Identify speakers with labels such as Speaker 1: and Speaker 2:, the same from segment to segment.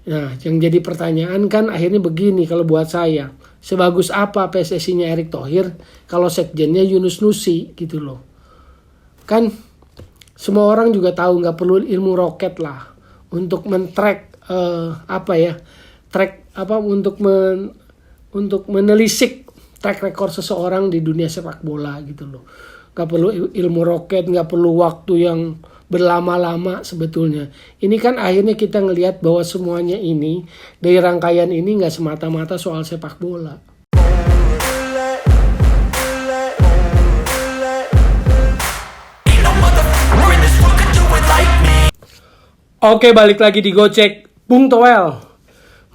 Speaker 1: Nah, yang jadi pertanyaan kan akhirnya begini kalau buat saya. Sebagus apa PSSI-nya Erick Thohir kalau sekjennya Yunus Nusi gitu loh. Kan semua orang juga tahu nggak perlu ilmu roket lah untuk men-track untuk menelisik track record seseorang di dunia sepak bola gitu loh. Nggak perlu ilmu roket, nggak perlu waktu yang berlama-lama sebetulnya. Ini kan akhirnya kita ngelihat bahwa semuanya ini dari rangkaian ini nggak semata-mata soal sepak bola. Oke, balik lagi di Gocek. Bung Toel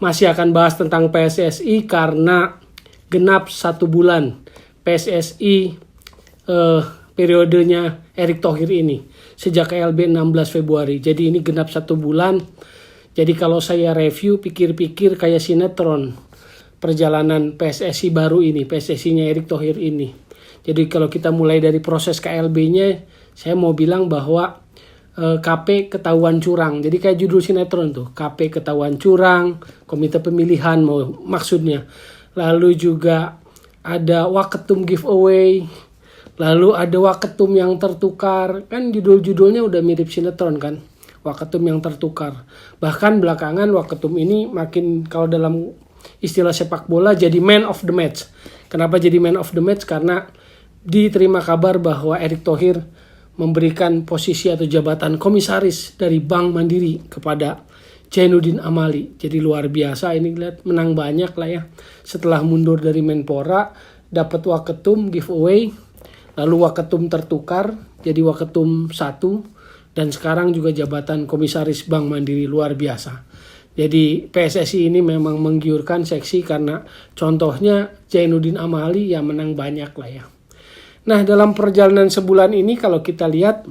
Speaker 1: masih akan bahas tentang PSSI karena genap 1 bulan PSSI periodenya Erick Thohir ini sejak KLB 16 Februari. Jadi ini genap 1 bulan. Jadi kalau saya review pikir-pikir kayak sinetron perjalanan PSSI baru ini, PSSI-nya Erick Thohir ini. Jadi kalau kita mulai dari proses KLB-nya, saya mau bilang bahwa KP ketahuan curang. Jadi kayak judul sinetron tuh, KP ketahuan curang, komite pemilihan maksudnya. Lalu juga ada waketum giveaway, lalu ada waketum yang tertukar. Kan judul-judulnya udah mirip sinetron kan, waketum yang tertukar. Bahkan belakangan waketum ini makin, kalau dalam istilah sepak bola, jadi man of the match. Kenapa jadi man of the match? Karena diterima kabar bahwa Erick Thohir memberikan posisi atau jabatan komisaris dari Bank Mandiri kepada Zainuddin Amali. Jadi luar biasa, ini lihat menang banyak lah ya. Setelah mundur dari Menpora, dapat waketum giveaway, lalu waketum tertukar jadi waketum 1, dan sekarang juga jabatan komisaris Bank Mandiri. Luar biasa. Jadi PSSI ini memang menggiurkan, seksi, karena contohnya Zainuddin Amali yang menang banyak lah ya. Nah, dalam perjalanan sebulan ini kalau kita lihat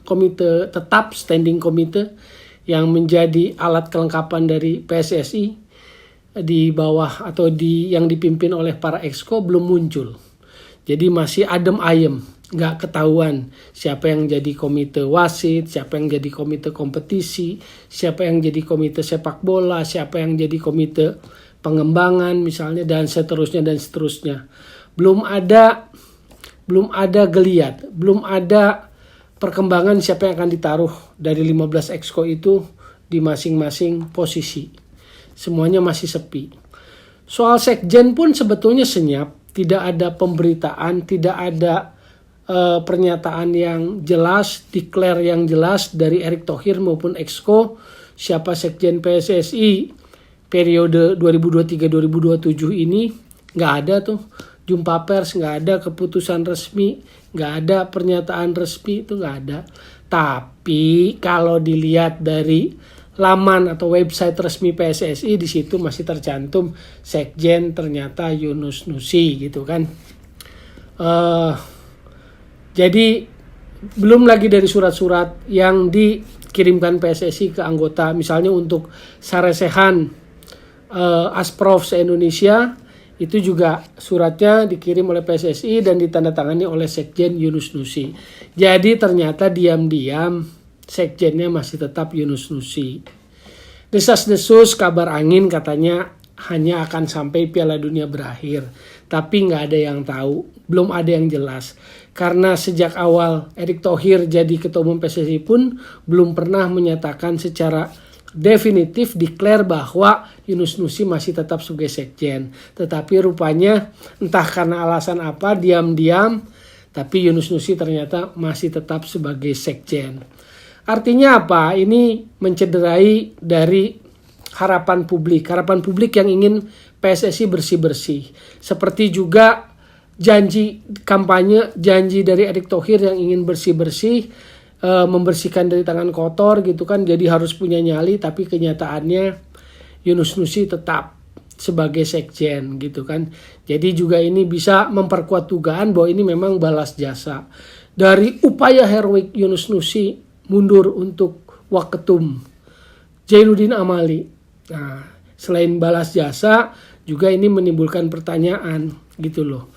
Speaker 1: komite tetap, standing komite yang menjadi alat kelengkapan dari PSSI di bawah atau yang dipimpin oleh para exco belum muncul. Jadi masih adem ayem, nggak ketahuan siapa yang jadi komite wasit, siapa yang jadi komite kompetisi, siapa yang jadi komite sepak bola, siapa yang jadi komite pengembangan misalnya, dan seterusnya dan seterusnya. Belum ada geliat, belum ada perkembangan siapa yang akan ditaruh dari 15 exco itu di masing-masing posisi. Semuanya masih sepi. Soal sekjen pun sebetulnya senyap, tidak ada pemberitaan, tidak ada pernyataan yang jelas, declare yang jelas dari Erick Thohir maupun exco siapa sekjen PSSI periode 2023-2027 ini. Nggak ada tuh. Jumpa pers nggak ada, keputusan resmi nggak ada, pernyataan resmi itu nggak ada. Tapi kalau dilihat dari laman atau website resmi PSSI, di situ masih tercantum sekjen ternyata Yunus Nusi gitu kan. Jadi belum lagi dari surat-surat yang dikirimkan PSSI ke anggota, misalnya untuk saresehan Asprof se-Indonesia. Itu juga suratnya dikirim oleh PSSI dan ditandatangani oleh Sekjen Yunus Nusi. Jadi ternyata diam-diam sekjennya masih tetap Yunus Nusi. Desas-desus kabar angin katanya hanya akan sampai Piala Dunia berakhir. Tapi nggak ada yang tahu, belum ada yang jelas. Karena sejak awal Erick Thohir jadi ketua umum PSSI pun belum pernah menyatakan secara definitif declare bahwa Yunus Nusi masih tetap sebagai sekjen. Tetapi rupanya entah karena alasan apa, diam-diam tapi Yunus Nusi ternyata masih tetap sebagai sekjen. Artinya apa? Ini mencederai dari harapan publik yang ingin PSSI bersih-bersih. Seperti juga janji kampanye, janji dari Erick Thohir yang ingin bersih-bersih, membersihkan dari tangan kotor gitu kan, jadi harus punya nyali, tapi kenyataannya Yunus Nusi tetap sebagai sekjen gitu kan. Jadi juga ini bisa memperkuat dugaan bahwa ini memang balas jasa dari upaya heroik Yunus Nusi mundur untuk waketum Zainuddin Amali. Nah, selain balas jasa juga ini menimbulkan pertanyaan gitu loh,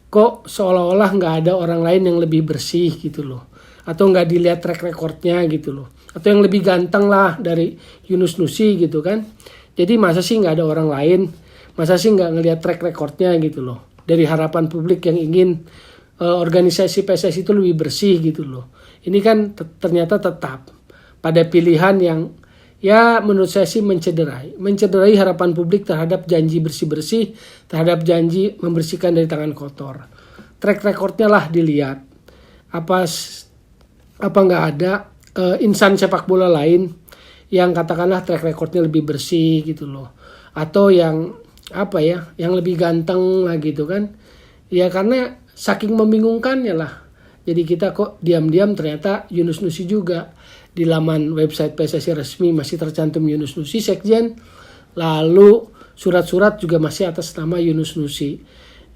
Speaker 1: kok seolah-olah nggak ada orang lain yang lebih bersih gitu loh, atau nggak dilihat track recordnya gitu loh, atau yang lebih ganteng lah dari Yunus Nusi gitu kan. Jadi masa sih nggak ada orang lain, masa sih nggak ngelihat track recordnya gitu loh, dari harapan publik yang ingin organisasi PSSI itu lebih bersih gitu loh. Ini kan ternyata tetap pada pilihan yang ya menurut saya sih mencederai harapan publik terhadap janji bersih-bersih, terhadap janji membersihkan dari tangan kotor. Track recordnya lah dilihat, apa nggak ada insan sepak bola lain yang katakanlah track recordnya lebih bersih gitu loh, atau yang yang lebih ganteng lah gitu kan. Ya karena saking membingungkannya lah, jadi kita kok diam-diam ternyata Yunus Nusi juga di laman website PSSI resmi masih tercantum Yunus Nusi sekjen, lalu surat-surat juga masih atas nama Yunus Nusi.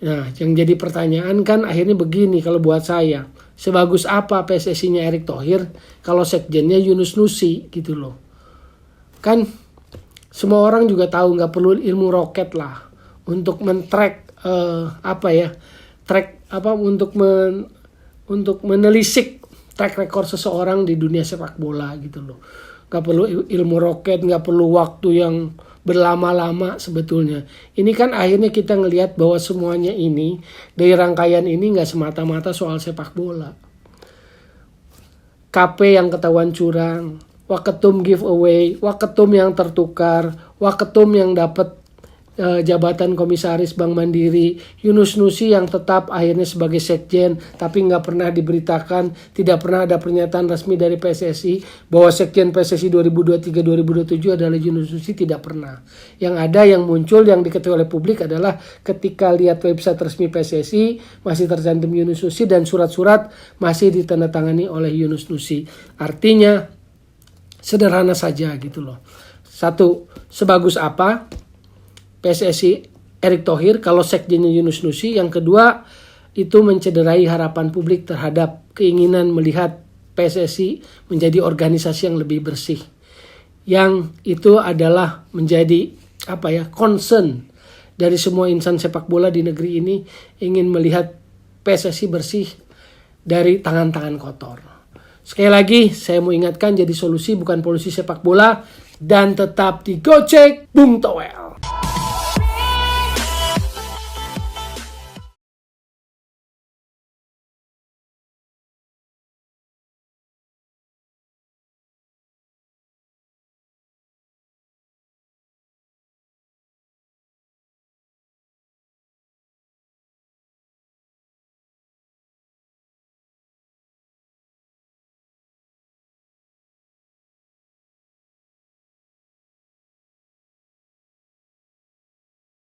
Speaker 1: Nah, yang jadi pertanyaan kan akhirnya begini kalau buat saya, sebagus apa PSSI-nya Erick Thohir kalau sekjennya Yunus Nusi gitu loh. Kan semua orang juga tahu nggak perlu ilmu roket lah untuk men-track untuk menelisik track record seseorang di dunia sepak bola gitu loh. Nggak perlu ilmu roket, nggak perlu waktu yang berlama-lama sebetulnya. Ini kan akhirnya kita ngelihat bahwa semuanya ini dari rangkaian ini nggak semata-mata soal sepak bola. KP yang ketahuan curang, waketum giveaway, waketum yang tertukar, waketum yang dapat jabatan komisaris Bank Mandiri, Yunus Nusi yang tetap akhirnya sebagai sekjen tapi nggak pernah diberitakan, tidak pernah ada pernyataan resmi dari PSSI bahwa sekjen PSSI 2023-2027 adalah Yunus Nusi, tidak pernah. Yang ada yang muncul yang diketahui oleh publik adalah ketika lihat website resmi PSSI masih tercantum Yunus Nusi dan surat-surat masih ditandatangani oleh Yunus Nusi. Artinya sederhana saja gitu loh. Satu, sebagus apa PSSI Erick Thohir kalau sekjennya Yunus Nusi. Yang kedua, itu mencederai harapan publik terhadap keinginan melihat PSSI menjadi organisasi yang lebih bersih. Yang itu adalah menjadi concern dari semua insan sepak bola di negeri ini, ingin melihat PSSI bersih dari tangan-tangan kotor. Sekali lagi saya mau ingatkan, jadi solusi bukan polusi sepak bola, dan tetap digocek Bung Toel.